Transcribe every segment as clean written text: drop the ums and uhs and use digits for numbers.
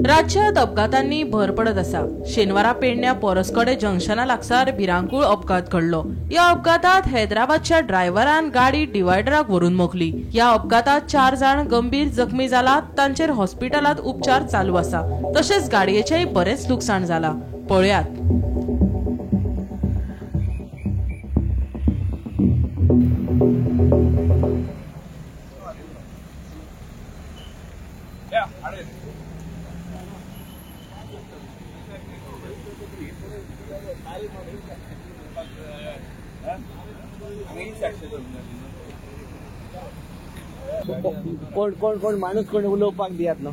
राज्यात अपघातांनी भर पडत असा। शेनवारा पेडण्या पोरसकडे जंक्शना लागसार भिरांकूळ अपघात घडलो। या अपघातात हैदराबादच्या ड्रायव्हरान गाडी डिवायडराक व्हरून मोखली। या अपघातात 4 जण गंभीर जखमी जाला, तांचेर हॉस्पिटलात उपचार चालू आसा। तसेच गाडयेचेय बरेच नुकसान जाला। पळयात। कोण माणूस कोण उलोवपाक दियात न्हू।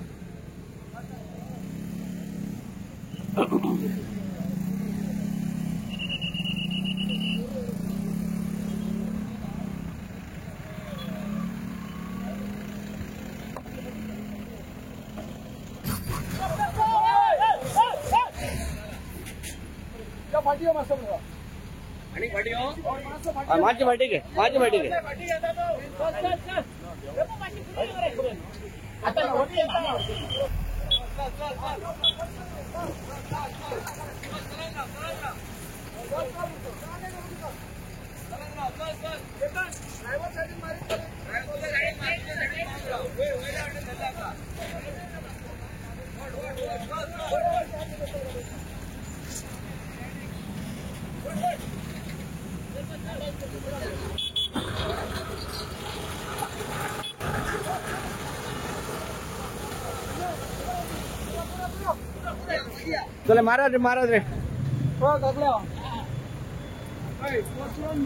माझी फाटी घे। चले महाराज रे हो गगल्या ए पोस्टरन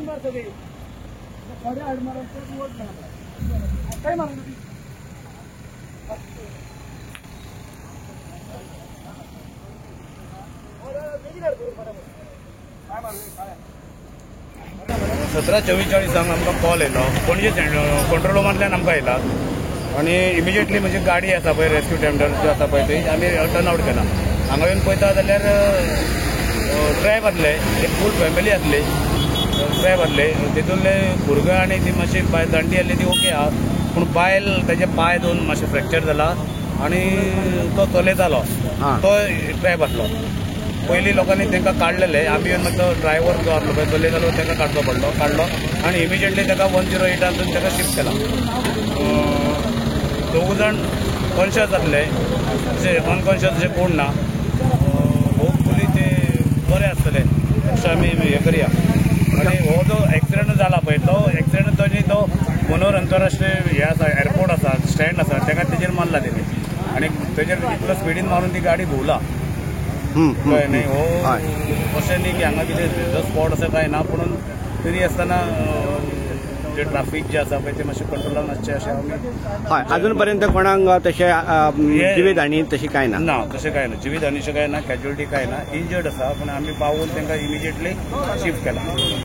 मार सगळे खडे हाड मारन तो वोट मार काय मारन ती और 17:44 आमकां कॉल येयलो पणजे कंट्रोल रूमांतल्यान आमकां येयला आणि इमिजिएटली म्हणजे गाडी आसा पळय रेस्क्यू टेंडर जो आसा पळय ती आमी टर्न आउट केला। हांगा येवन पळयता जाल्यार ट्रॅप आसले, एक फूल फॅमिली आसली ट्रॅप आसले, तितूंतले भुरगं आनी ती मातशी जाणटी आसली ती ओके आहा, पूण बायल ताजे पाय दोन मातशे फ्रॅक्चर जाला आनी तो चलयतालो तो ट्रॅप आसलो। पयलीं लोकांनी तांकां काडलेले, आमी येवन मागीर तो ड्रायव्हर जो आसलो पळय चलयतालो ताका काडलो आनी इमिजिएटली ताका 108 ताका शिफ्ट केला। 2 जण कॉन्शियस आसले, अशे अनकॉन्शियस अशें कोण ना। होपफुली ते बरे आसतले अशें आमी हें करया। आनी हो जो एक्सिडेंट जाला पळय तो एक्सिडेंट तो मनोहर अंतरराष्ट्रीय हे आसा एअरपोर्ट आसा स्टँड आसा ताका तेजेर मारला तेणी आनी तेजेर इतलो स्पिडीन मारून ती गाडी भोवला कळ्ळें न्ही। हो अशें न्ही की हांगा कितें स्पॉट अशें कांय ना, पूण तरी आसतना जे ट्राफिक जे आसा पळय ते मातशें कंट्रोलान आसचें अशें आमी। हय अजून पर्यंत कोणाक तशें जिवीतहानी तशी कांय ना तशें कांय ना, जिवीतहानीचें कांय ना, कॅज्युअलिटी कांय ना, इंजर्ड आसा, पूण आमी पावून तांकां इमिजिएटली शिफ्ट केला।